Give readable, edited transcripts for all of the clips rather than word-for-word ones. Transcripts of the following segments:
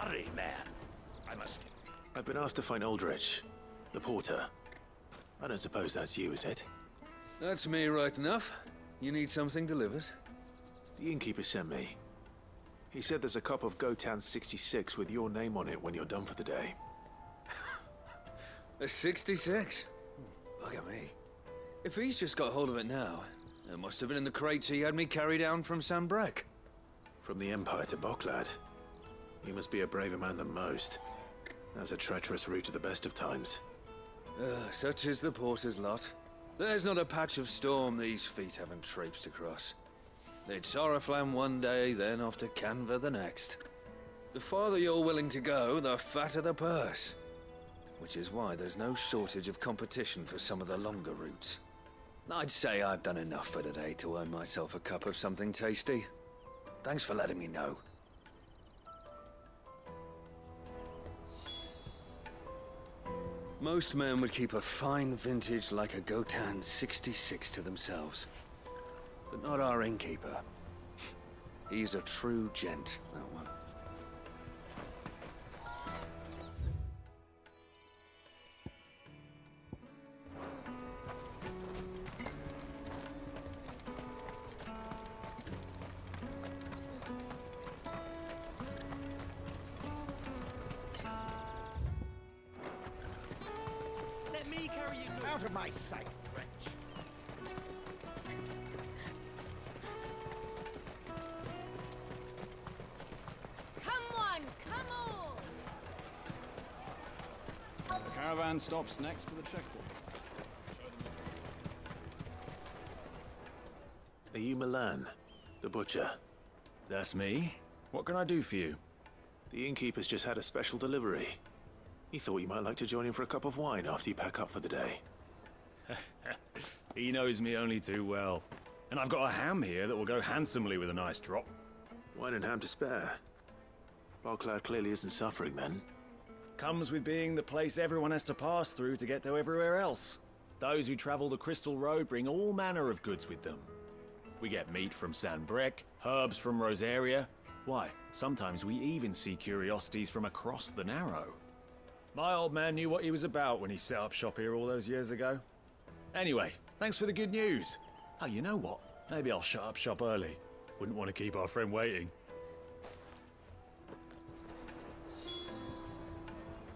Hurry, man. I must... I've been asked to find Aldrich, the porter. I don't suppose that's you, is it? That's me right enough. You need something delivered? The innkeeper sent me. He said there's a cup of Gotan 66 with your name on it when you're done for the day. A 66? Look at me. If he's just got hold of it now, it must have been in the crates he had me carry down from Sambrek. From the Empire to Boklad. You must be a braver man than most. That's a treacherous route at the best of times. Such is the porter's lot. There's not a patch of storm these feet haven't traipsed across. They'd Oriflamme one day, then off to Canva the next. The farther you're willing to go, the fatter the purse. Which is why there's no shortage of competition for some of the longer routes. I'd say I've done enough for today to earn myself a cup of something tasty. Thanks for letting me know. Most men would keep a fine vintage like a Gotan 66 to themselves. But not our innkeeper. He's a true gent, that one. Let me carry you out of my sight, wretch. The caravan stops next to the checkpoint. Are you Milan, the butcher? That's me. What can I do for you? The innkeeper's just had a special delivery. He thought you might like to join him for a cup of wine after you pack up for the day. He knows me only too well. And I've got a ham here that will go handsomely with a nice drop. Wine and ham to spare. Boklad clearly isn't suffering then. Comes with being the place everyone has to pass through to get to everywhere else. Those who travel the Crystal Road bring all manner of goods with them. We get meat from Sambrek, herbs from Rosaria. Why, sometimes we even see curiosities from across the Narrow. My old man knew what he was about when he set up shop here all those years ago. Anyway, thanks for the good news. Oh, you know what? Maybe I'll shut up shop early. Wouldn't want to keep our friend waiting.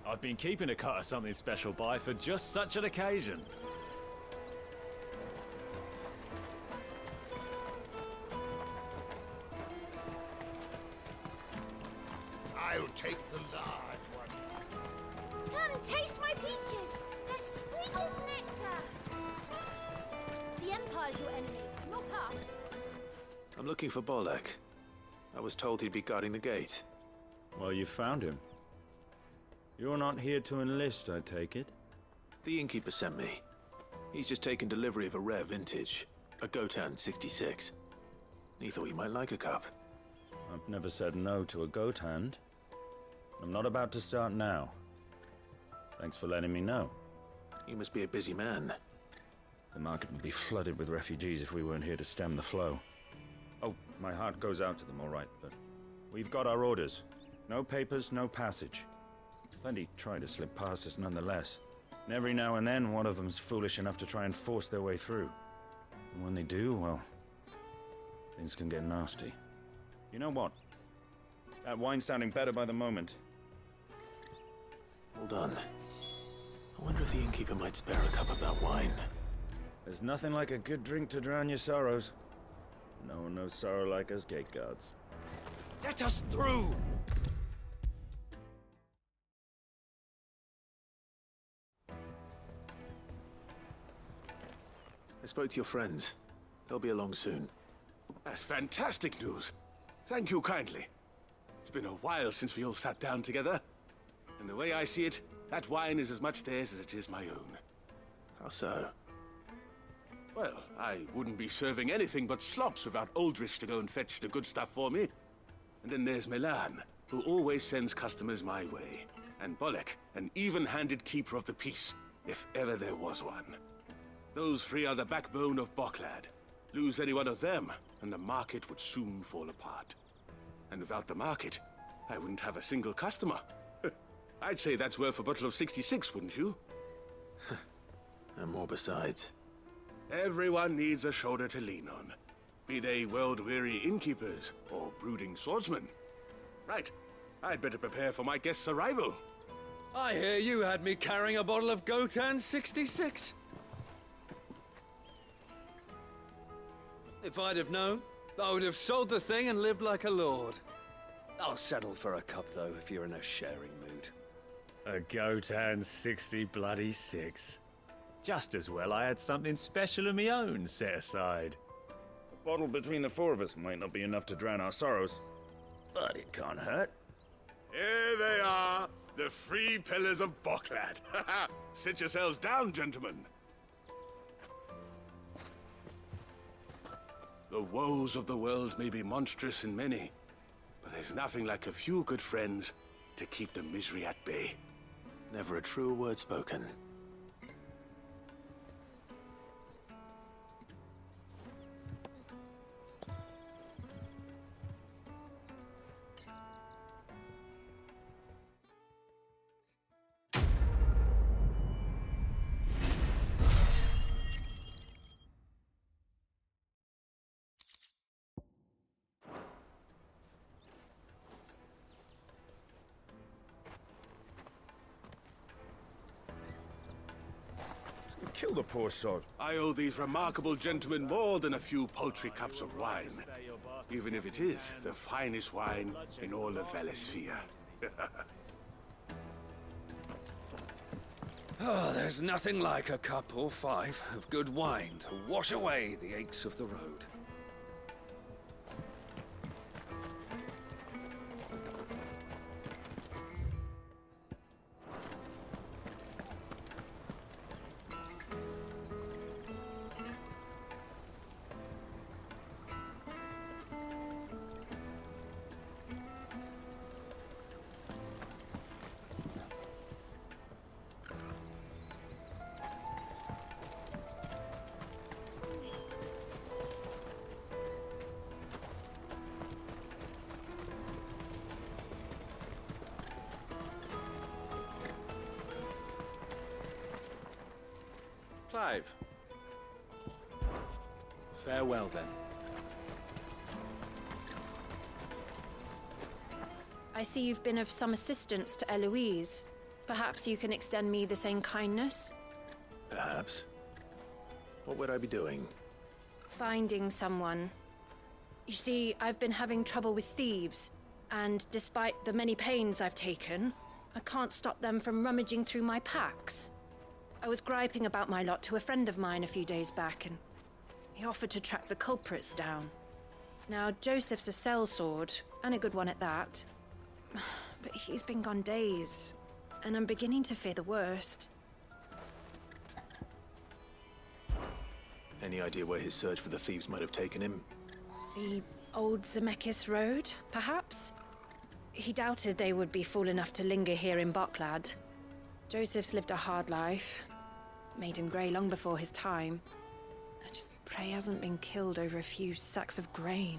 I've been keeping a cut of something special by for just such an occasion. I'll take the large one. Come, taste my peaches. They're sweet as nectar. The Empire's your enemy, not us. I'm looking for Bolek. I was told he'd be guarding the gate. Well, you found him. You're not here to enlist, I take it? The innkeeper sent me. He's just taken delivery of a rare vintage, a Gotan 66. He thought you might like a cup. I've never said no to a goat hand. I'm not about to start now. Thanks for letting me know. You must be a busy man. The market would be flooded with refugees if we weren't here to stem the flow. Oh, my heart goes out to them, all right, but we've got our orders. No papers, no passage. Plenty try to slip past us nonetheless. And every now and then, one of them's foolish enough to try and force their way through. And when they do, well, things can get nasty. You know what? That wine's sounding better by the moment. Well done. I wonder if the innkeeper might spare a cup of that wine. There's nothing like a good drink to drown your sorrows. No sorrow like us gate guards. Let us through! I spoke to your friends. They'll be along soon. That's fantastic news. Thank you kindly. It's been a while since we all sat down together. And the way I see it, that wine is as much theirs as it is my own. How so? Well, I wouldn't be serving anything but slops without Aldrich to go and fetch the good stuff for me. And then there's Milan, who always sends customers my way. And Bolek, an even-handed keeper of the peace, if ever there was one. Those three are the backbone of Boklad. Lose any one of them, and the market would soon fall apart. And without the market, I wouldn't have a single customer. I'd say that's worth a bottle of 66, wouldn't you? And more besides. Everyone needs a shoulder to lean on. Be they world-weary innkeepers or brooding swordsmen. Right. I'd better prepare for my guest's arrival. I hear you had me carrying a bottle of Gotan 66. If I'd have known, I would have sold the thing and lived like a lord. I'll settle for a cup, though, if you're in a sharing mood. A Gotan 60 Just as well I had something special of my own set aside. A bottle between the four of us might not be enough to drown our sorrows, but it can't hurt. Here they are, the free pillars of Boklad. Sit yourselves down, gentlemen. The woes of the world may be monstrous in many, but there's nothing like a few good friends to keep the misery at bay. Never a truer word spoken. Kill the poor sod. I owe these remarkable gentlemen more than a few paltry cups of wine, even if it is the finest wine in all of Valesphere. Oh, there's nothing like a cup or five of good wine to wash away the aches of the road. Clive. Farewell, then. I see you've been of some assistance to Eloise. Perhaps you can extend me the same kindness? Perhaps. What would I be doing? Finding someone. You see, I've been having trouble with thieves, and despite the many pains I've taken, I can't stop them from rummaging through my packs. I was griping about my lot to a friend of mine a few days back, and he offered to track the culprits down. Now, Joseph's a sellsword, and a good one at that. But he's been gone days, and I'm beginning to fear the worst. Any idea where his search for the thieves might have taken him? The old Zemeckis Road, perhaps? He doubted they would be fool enough to linger here in Boklad. Joseph's lived a hard life. Made him grey long before his time. I just pray he hasn't been killed over a few sacks of grain.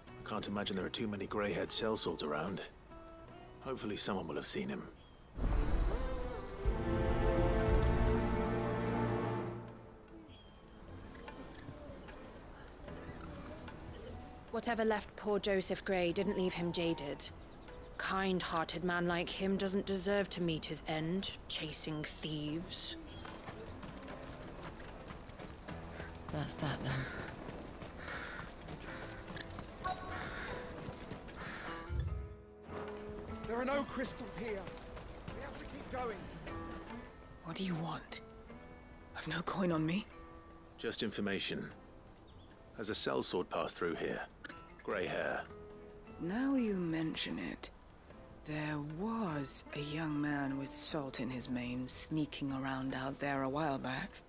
I can't imagine there are too many grey-haired sellswords around. Hopefully someone will have seen him. Whatever left poor Joseph Grey didn't leave him jaded. Kind-hearted man like him doesn't deserve to meet his end, chasing thieves. That's that, then. There are no crystals here. We have to keep going. What do you want? I've no coin on me. Just information. Has a sellsword passed through here? Grey hair. Now you mention it, there was a young man with salt in his mane sneaking around out there a while back.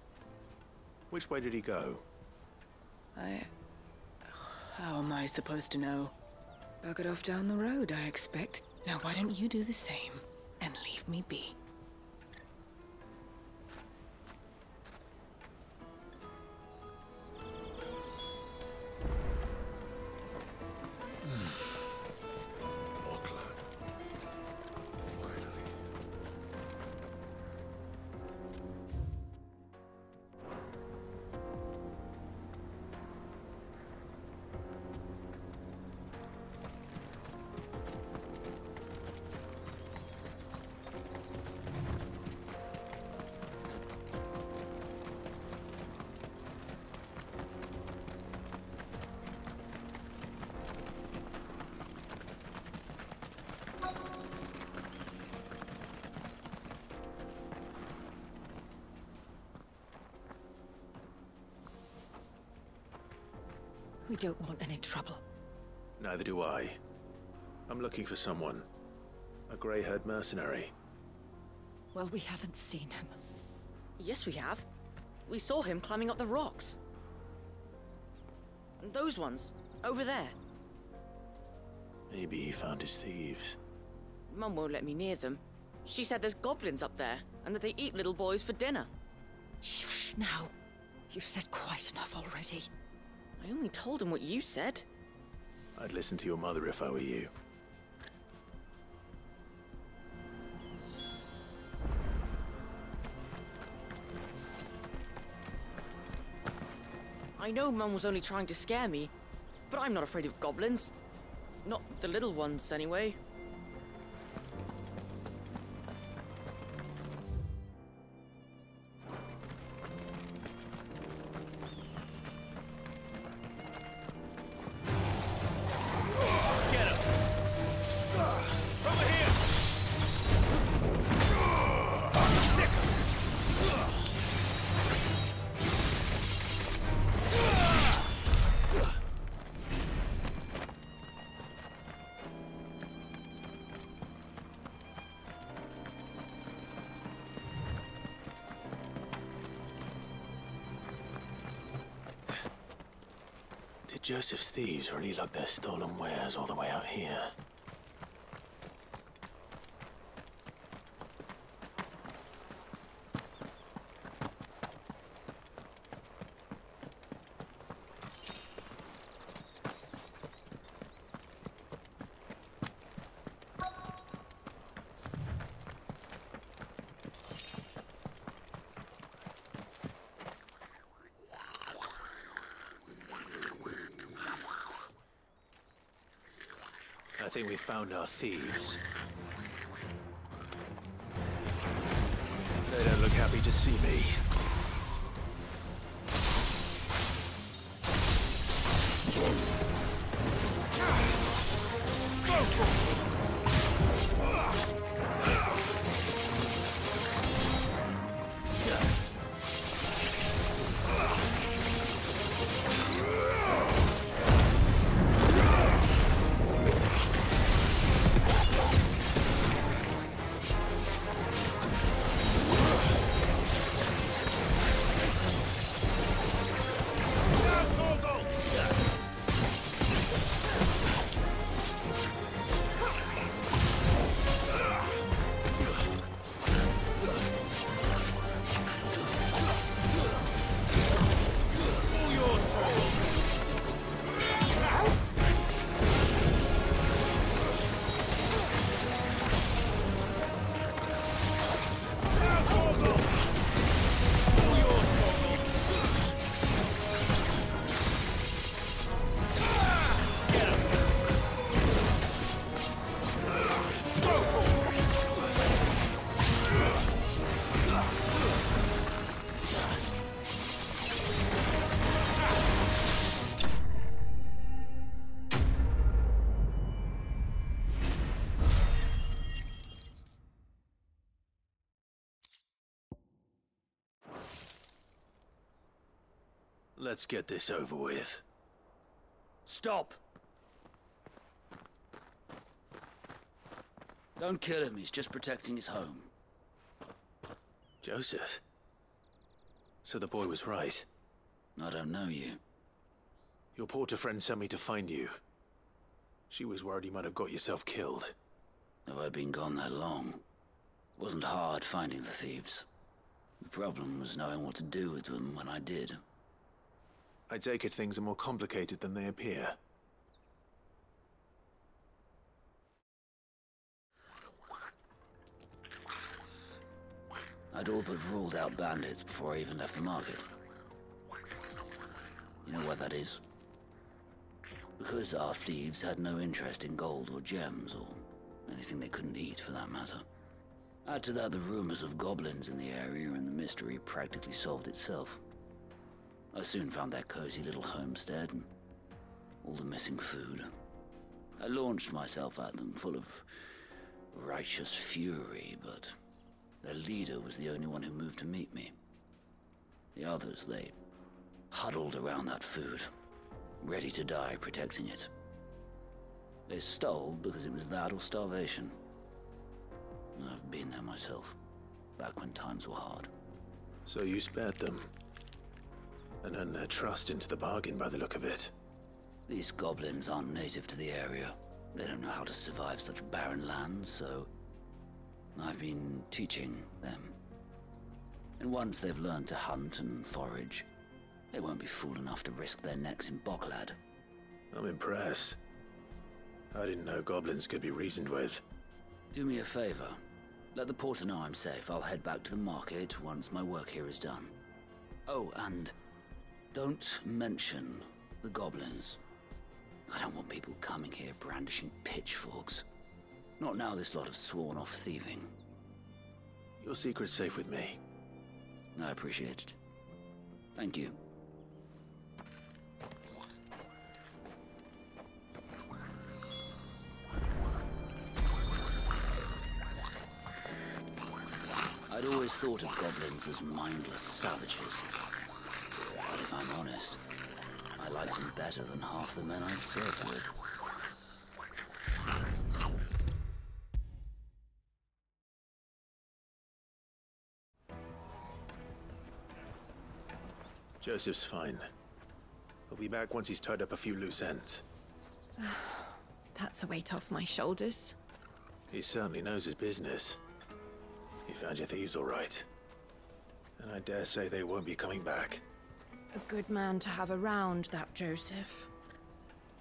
Which way did he go? How am I supposed to know? Buggered off down the road, I expect. Now why don't you do the same and leave me be? Boklad. We don't want any trouble. Neither do I. I'm looking for someone. A grey-haired mercenary. Well, we haven't seen him. Yes, we have. We saw him climbing up the rocks. And those ones, over there. Maybe he found his thieves. Mum won't let me near them. She said there's goblins up there, and that they eat little boys for dinner. Shush now. You've said quite enough already. I only told him what you said. I'd listen to your mother if I were you. I know Mum was only trying to scare me, but I'm not afraid of goblins. Not the little ones, anyway. Did Joseph's thieves really lug their stolen wares all the way out here? I think we found our thieves. They don't look happy to see me. Let's get this over with. Stop! Don't kill him, he's just protecting his home. Joseph? So the boy was right. I don't know you. Your porter friend sent me to find you. She was worried you might have got yourself killed. Have I been gone that long? It wasn't hard finding the thieves. The problem was knowing what to do with them when I did. I take it things are more complicated than they appear. I'd all but ruled out bandits before I even left the market. You know why that is? Because our thieves had no interest in gold or gems, or anything they couldn't eat for that matter. Add to that the rumors of goblins in the area, and the mystery practically solved itself. I soon found their cozy little homestead and all the missing food. I launched myself at them, full of righteous fury, but their leader was the only one who moved to meet me. The others, they huddled around that food, ready to die protecting it. They stole because it was that or starvation. I've been there myself, back when times were hard. So you spared them, and earned their trust into the bargain by the look of it. These goblins aren't native to the area. They don't know how to survive such barren lands, so I've been teaching them. And once they've learned to hunt and forage, they won't be fool enough to risk their necks in Bocklad. I'm impressed. I didn't know goblins could be reasoned with. Do me a favor. Let the porter know I'm safe. I'll head back to the market once my work here is done. Oh, and don't mention the goblins. I don't want people coming here brandishing pitchforks. Not now this lot have sworn off thieving. Your secret's safe with me. I appreciate it. Thank you. I'd always thought of goblins as mindless savages. But if I'm honest, I like them better than half the men I've served with. Joseph's fine. He'll be back once he's tied up a few loose ends. That's a weight off my shoulders. He certainly knows his business. He found your thieves all right. And I dare say they won't be coming back. A good man to have around, that Joseph.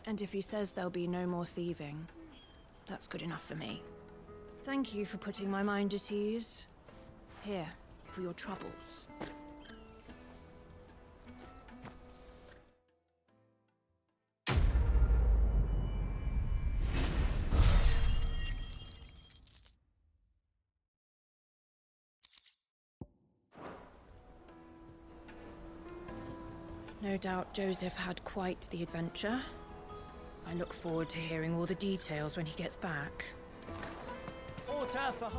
And if he says there'll be no more thieving, that's good enough for me. Thank you for putting my mind at ease. Here, for your troubles. No doubt Joseph had quite the adventure. I look forward to hearing all the details when he gets back. Porter for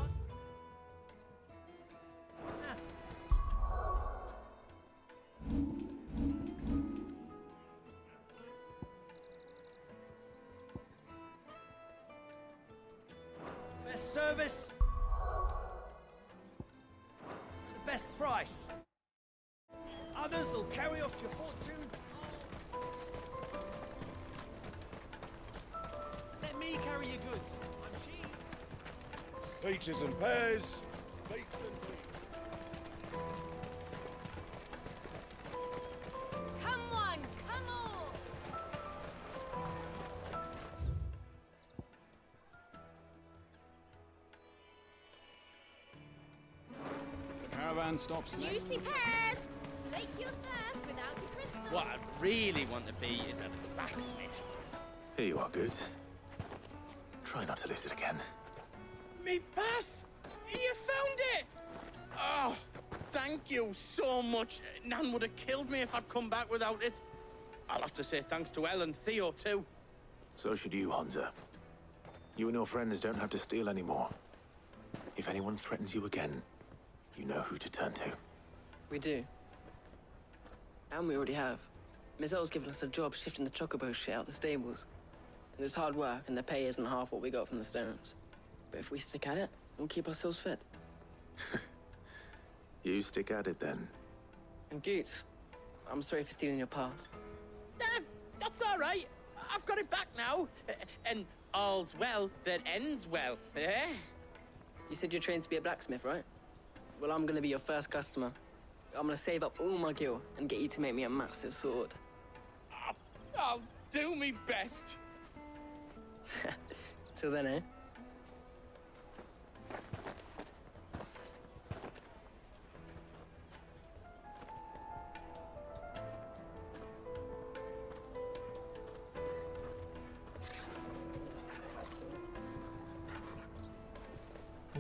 best service, the best price. Others will carry off your fortune. Let me carry your goods. I'm cheap. Peaches and pears. Beets and beets. Come on, come on! The caravan stops next. Juicy pears! Slake your thirst without a crystal. What I really want to be is a blacksmith. Here you are, good. Try not to lose it again. Me pass! You found it! Oh, thank you so much. Nan would have killed me if I'd come back without it. I'll have to say thanks to Elle and Theo, too. So should you, Hansa. You and your friends don't have to steal anymore. If anyone threatens you again, you know who to turn to. We do. And we already have. Miss Elle's given us a job shifting the chocobo shit out the stables. And it's hard work, and the pay isn't half what we got from the Stones. But if we stick at it, we'll keep ourselves fit. You stick at it, then. And Goots, I'm sorry for stealing your pass. That's all right. I've got it back now. And all's well that ends well, eh? You said you're trained to be a blacksmith, right? Well, I'm gonna be your first customer. I'm gonna save up all my gil and get you to make me a massive sword. I'll do me best. Till then, eh?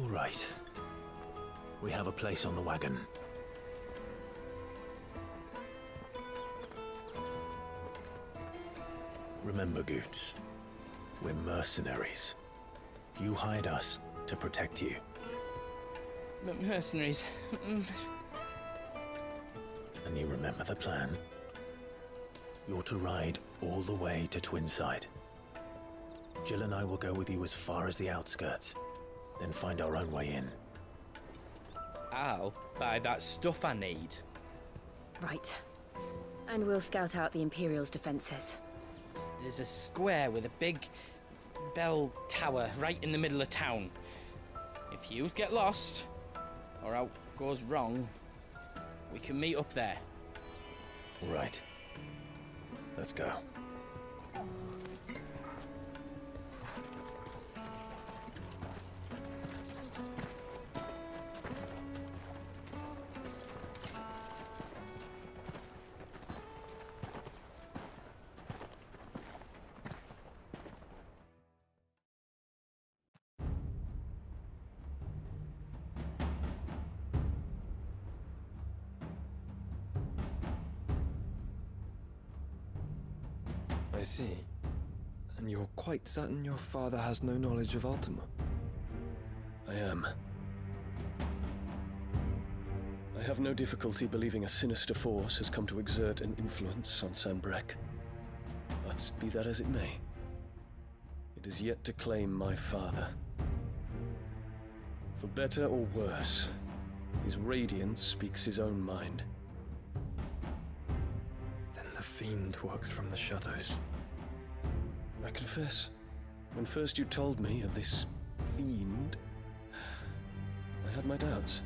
All right. We have a place on the wagon. Remember, Goots, we're mercenaries. You hired us to protect you. Mercenaries. And you remember the plan? You're to ride all the way to Twinside. Jill and I will go with you as far as the outskirts, then find our own way in. I'll buy that stuff I need. Right. And we'll scout out the Imperial's defenses. There's a square with a big bell tower right in the middle of town. If you get lost, or out goes wrong, we can meet up there. Right. Let's go. I see. And you're quite certain your father has no knowledge of Ultima? I am. I have no difficulty believing a sinister force has come to exert an influence on Sanbreque. But be that as it may, it is yet to claim my father. For better or worse, his radiance speaks his own mind. Then the Fiend works from the shadows. I confess, when first you told me of this Fiend, I had my doubts.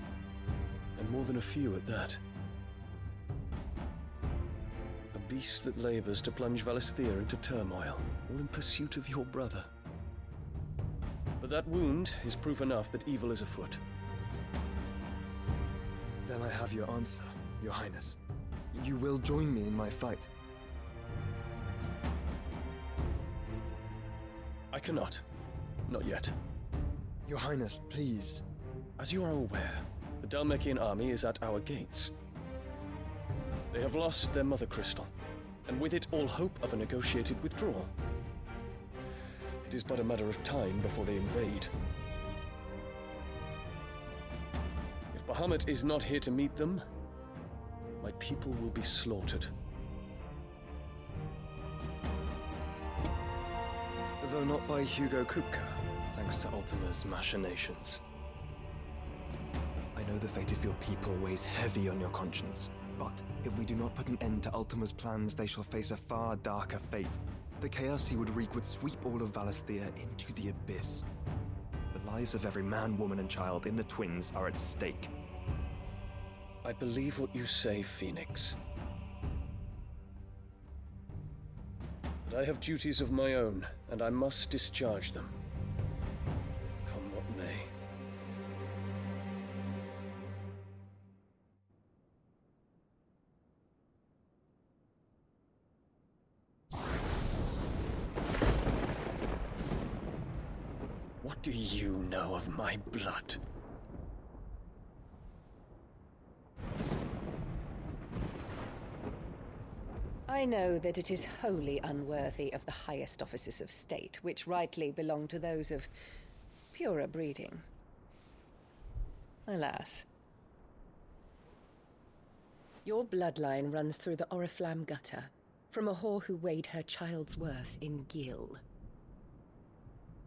And more than a few at that. A beast that labors to plunge Valisthea into turmoil, all in pursuit of your brother. But that wound is proof enough that evil is afoot. Then I have your answer, Your Highness. You will join me in my fight. I cannot. Not yet. Your Highness, please. As you are aware, the Dhalmekian army is at our gates. They have lost their mother crystal, and with it all hope of a negotiated withdrawal. It is but a matter of time before they invade. If Bahamut is not here to meet them, my people will be slaughtered. Though not by Hugo Kupka, thanks to Ultima's machinations. I know the fate of your people weighs heavy on your conscience, but if we do not put an end to Ultima's plans, they shall face a far darker fate. The chaos he would wreak would sweep all of Valisthea into the abyss. The lives of every man, woman, and child in the Twins are at stake. I believe what you say, Phoenix. But I have duties of my own, and I must discharge them. Come what may. What do you know of my blood? I know that it is wholly unworthy of the highest offices of state, which rightly belong to those of purer breeding. Alas. Your bloodline runs through the Oriflamme gutter, from a whore who weighed her child's worth in gil.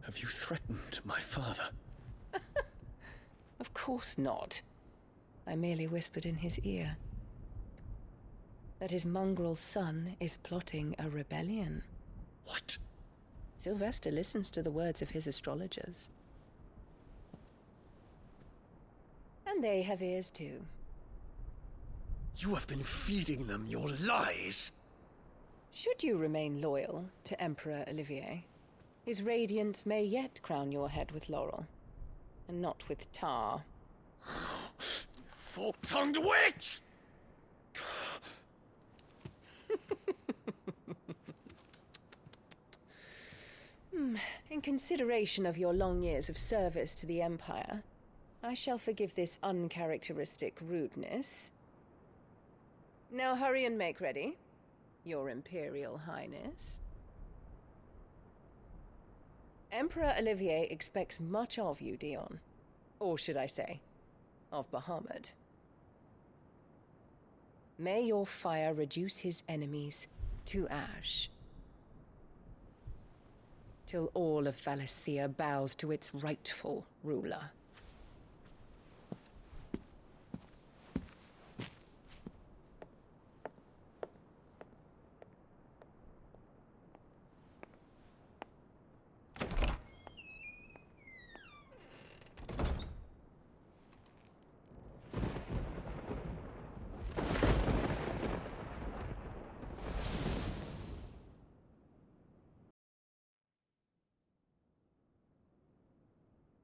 Have you threatened my father? Of course not. I merely whispered in his ear that his mongrel son is plotting a rebellion. What? Sylvester listens to the words of his astrologers. And they have ears too. You have been feeding them your lies! Should you remain loyal to Emperor Olivier, his radiance may yet crown your head with laurel, and not with tar. Fork-tongued witch! In consideration of your long years of service to the Empire, I shall forgive this uncharacteristic rudeness. Now hurry and make ready, Your Imperial Highness. Emperor Olivier expects much of you, Dion. Or should I say, of Bahamut. May your fire reduce his enemies to ash. till all of Valisthea bows to its rightful ruler.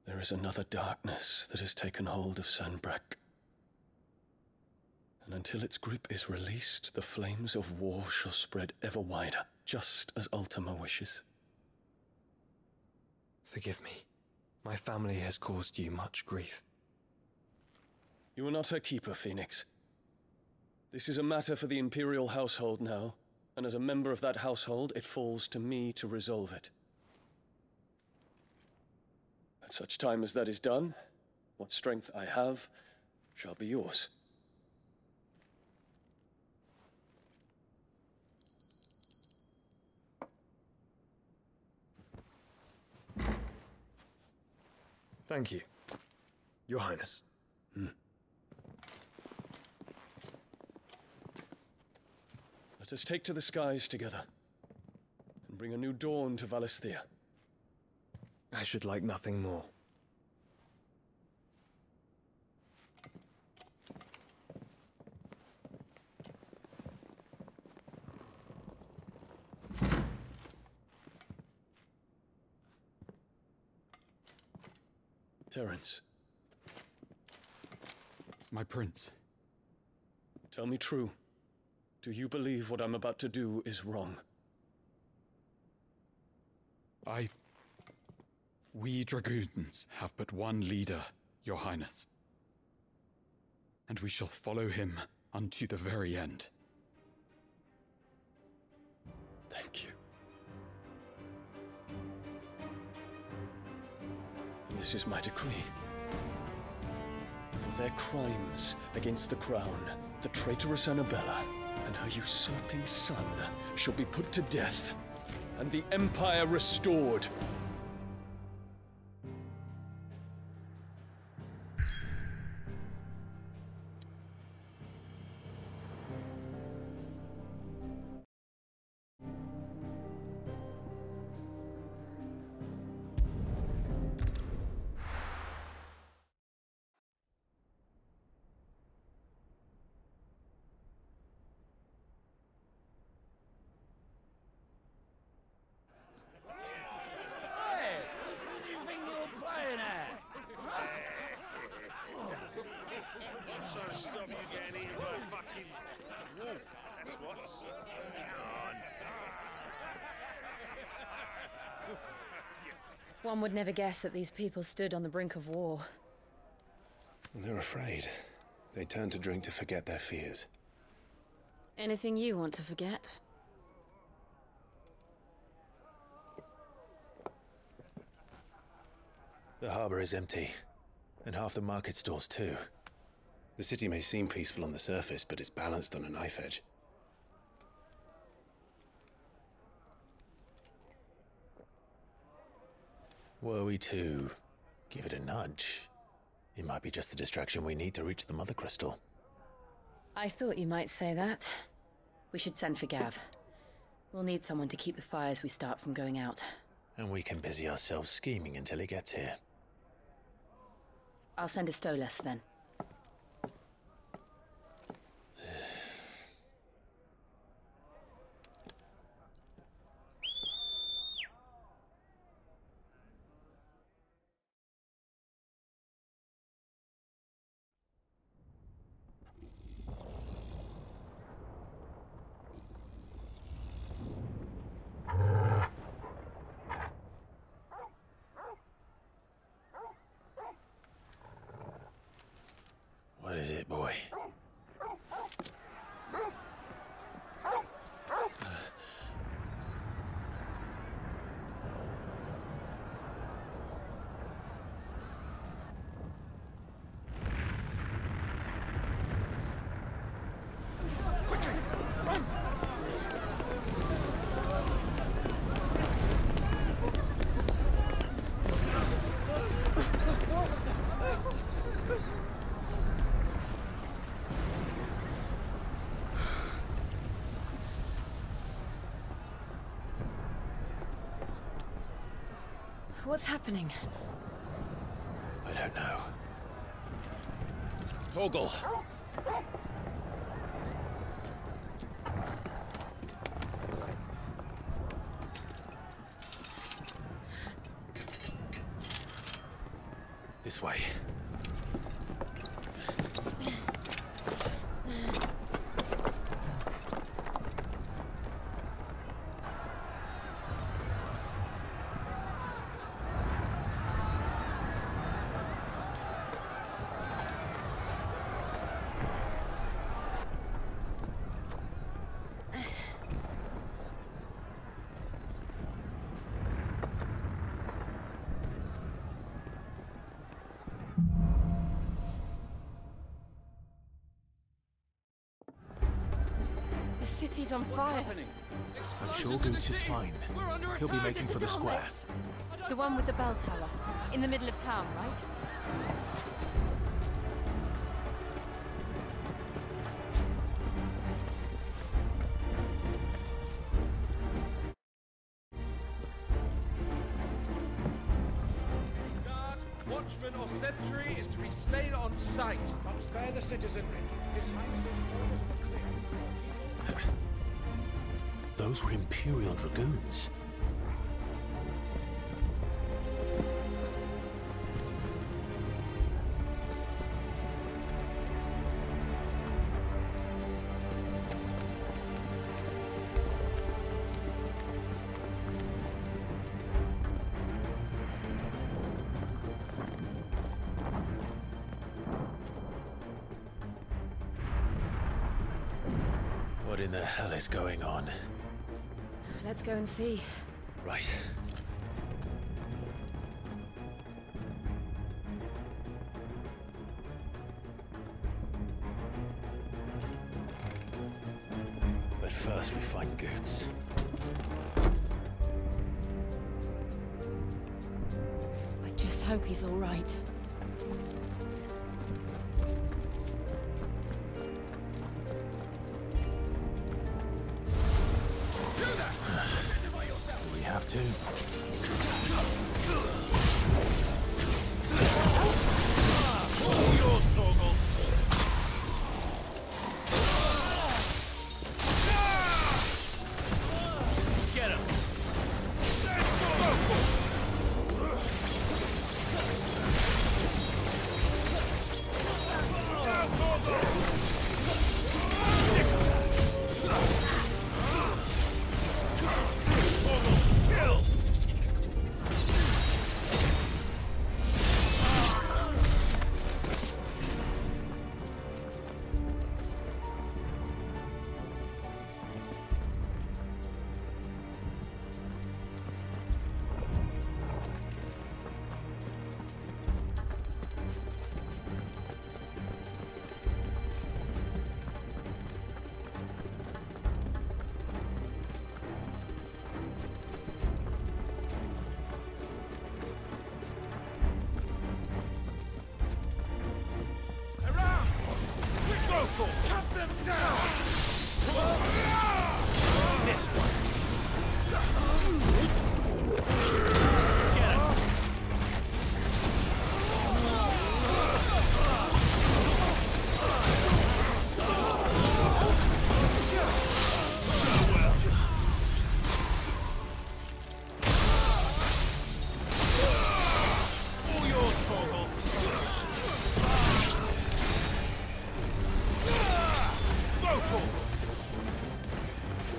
There is another darkness that has taken hold of Sanbreque. And until its grip is released, the flames of war shall spread ever wider, just as Ultima wishes. Forgive me. My family has caused you much grief. You are not her keeper, Phoenix. This is a matter for the Imperial household now, and as a member of that household, it falls to me to resolve it. At such time as that is done, what strength I have shall be yours. Thank you, Your Highness. Let us take to the skies together, and bring a new dawn to Valisthea. I should like nothing more. Terence. My prince. Tell me true. Do you believe what I'm about to do is wrong? We dragoons have but one leader, Your Highness. And we shall follow him unto the very end. Thank you. And this is my decree. For their crimes against the crown, the traitorous Annabella and her usurping son shall be put to death, and the Empire restored. One would never guess that these people stood on the brink of war. They're afraid. They turn to drink to forget their fears. Anything you want to forget? The harbor is empty, and half the market stalls too. The city may seem peaceful on the surface, but it's balanced on a knife edge. Were we to give it a nudge, it might be just the distraction we need to reach the Mother Crystal. I thought you might say that. We should send for Gav. We'll need someone to keep the fires we start from going out. And we can busy ourselves scheming until he gets here. I'll send a Stolas then. What is it, boy? What's happening? I don't know. Torgal! This way. The city's on fire. But Shogun's is fine. He'll be making for the square. The one with the bell tower. In the middle of town, right? Guard, watchman or sentry is to be slain on sight. But spare the citizenry. His Highness's orders were clear. Those were Imperial Dragoons. What in the hell is going on? Let's go and see. Right. But first we find Goots. I just hope he's all right. We have to. All yours, Torgal. Get him. Cut them down! This one. Get him. All yours, Torgal.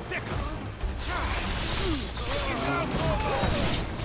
Sick! Get out, Torgal!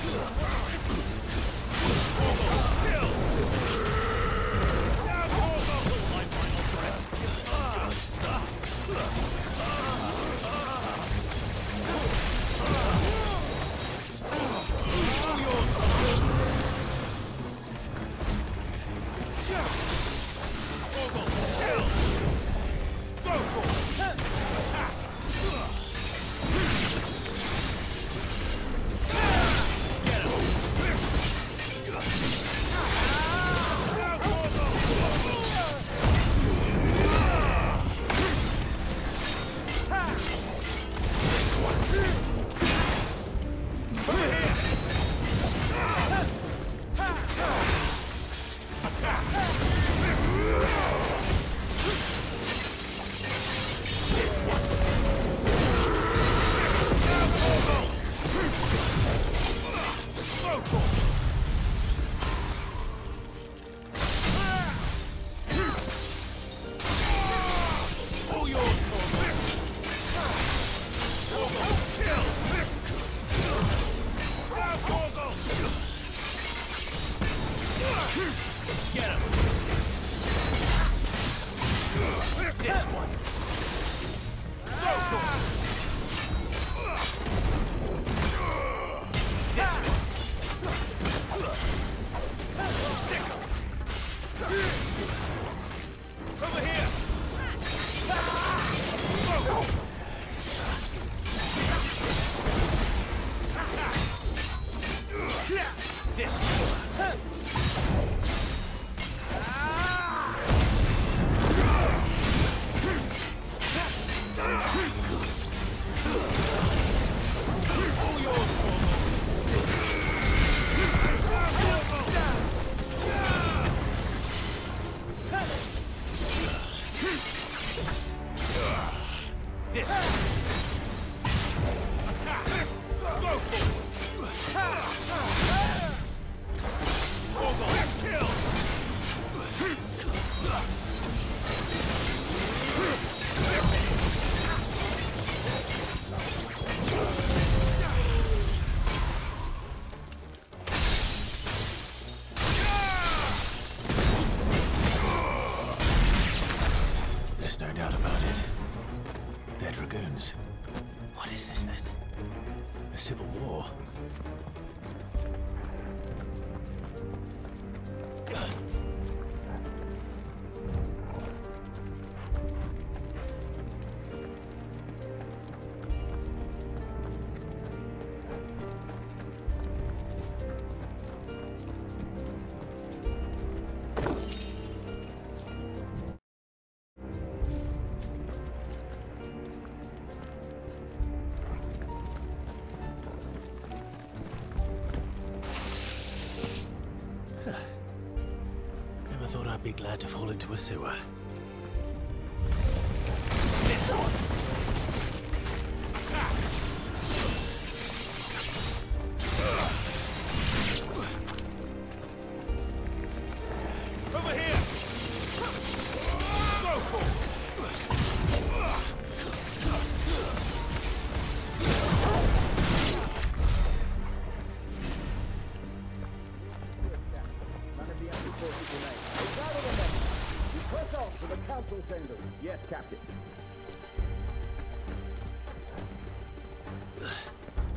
There's no doubt about it. They're dragoons. What is this then? A civil war? Thought I'd be glad to fall into a sewer. This one! Over here! Go for it! Council chambers. Yes, Captain.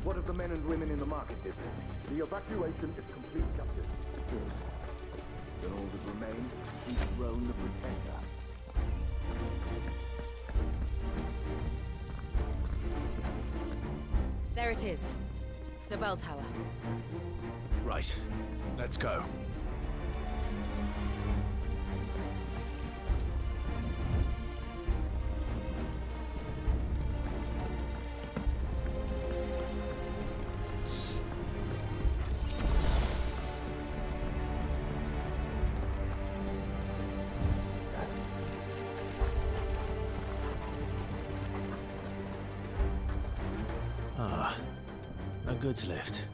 What of the men and women in the market district? The evacuation is complete, Captain. Yes. Then all that remains is Throne the Protector. There it is. The bell tower. Right. Let's go. Ah, a goods lift.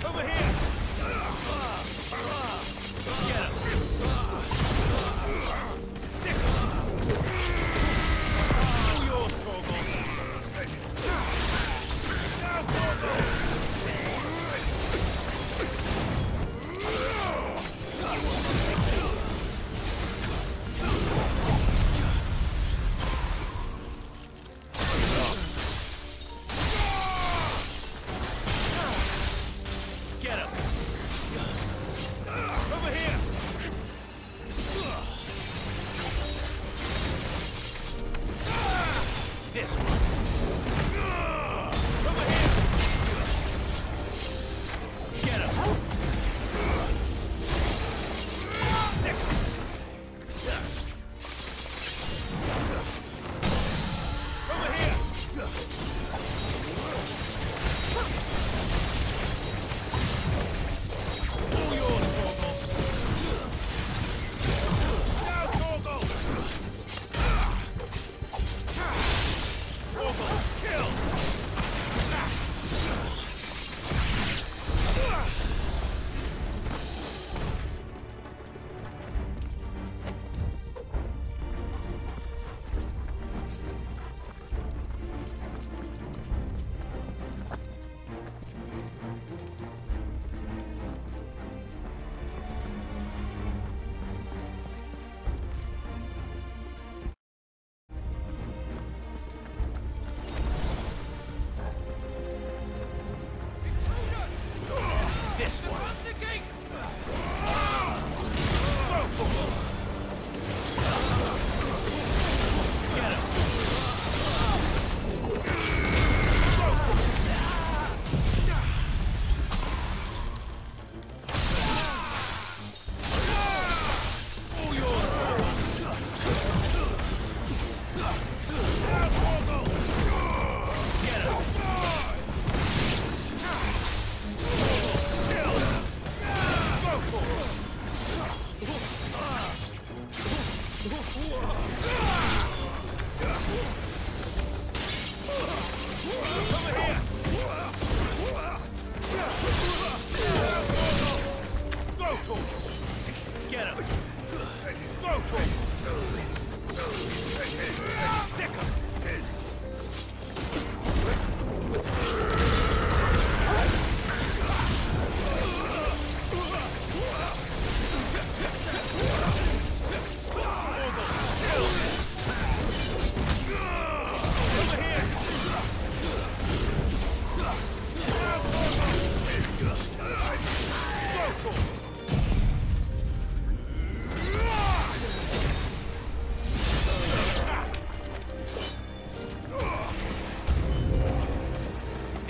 Over here! Get him!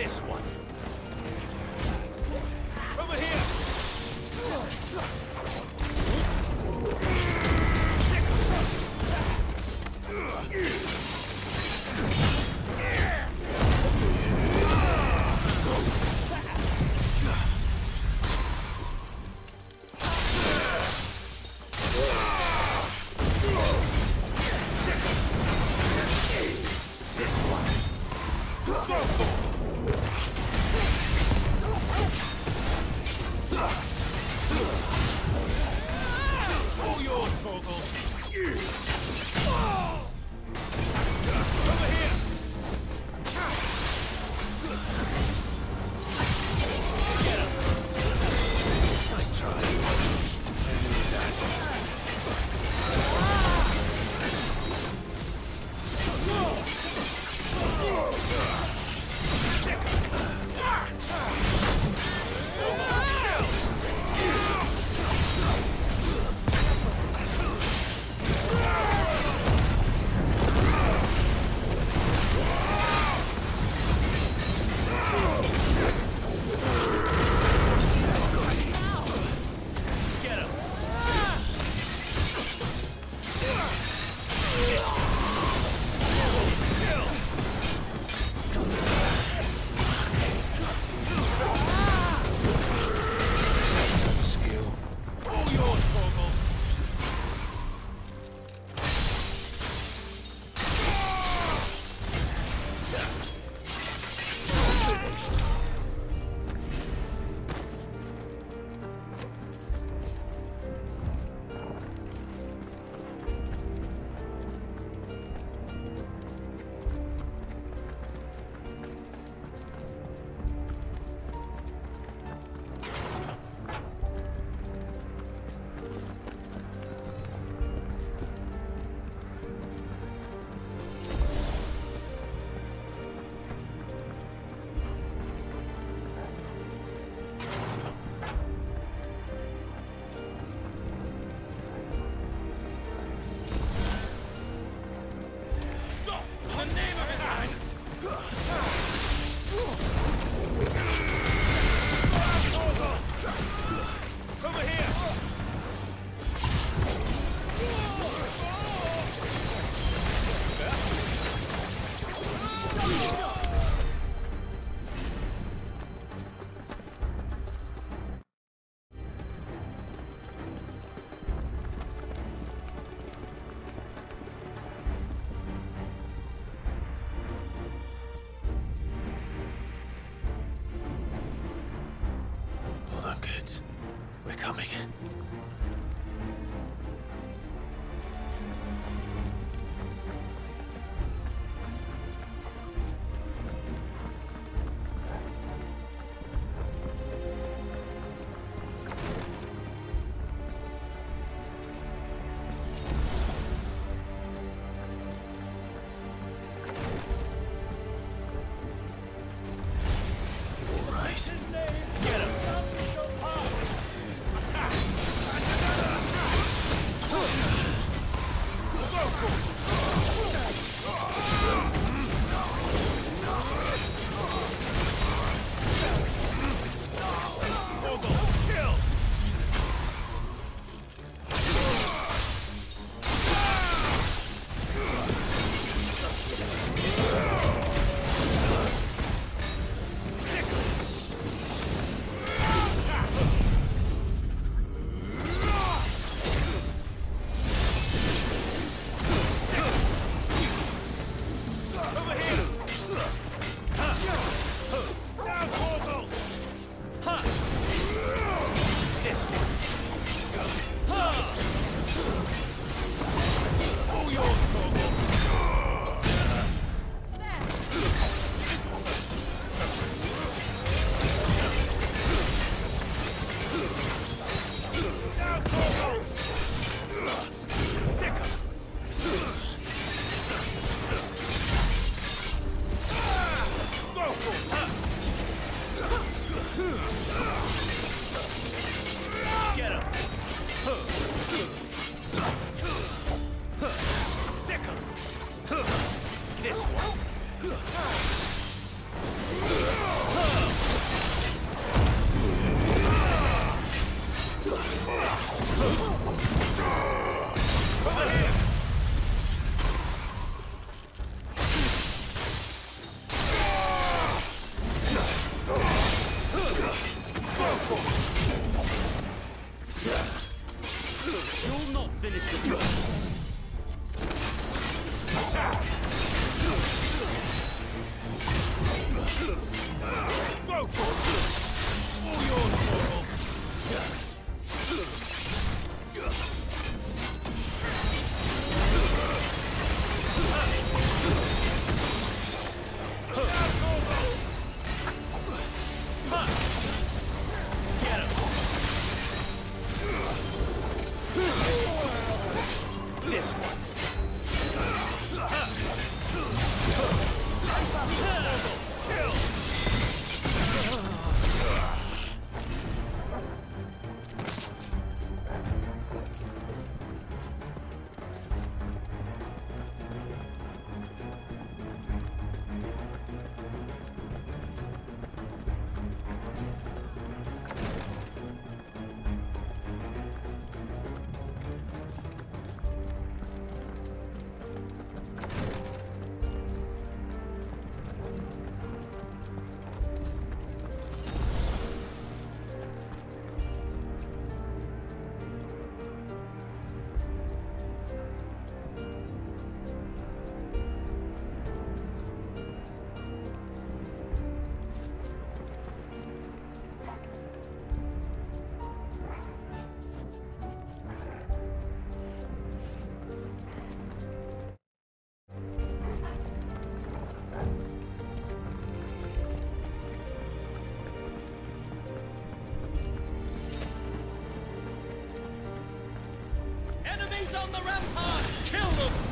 This one. Over here! All yours, Torgal. Over here! Get him! Nice try. Get him! Skill. All yours, Torgal. Stop! In the name of His Highness! Over here! Hold on, kids. We're coming. Get him! Attack! Enemies on the ramparts! Kill them!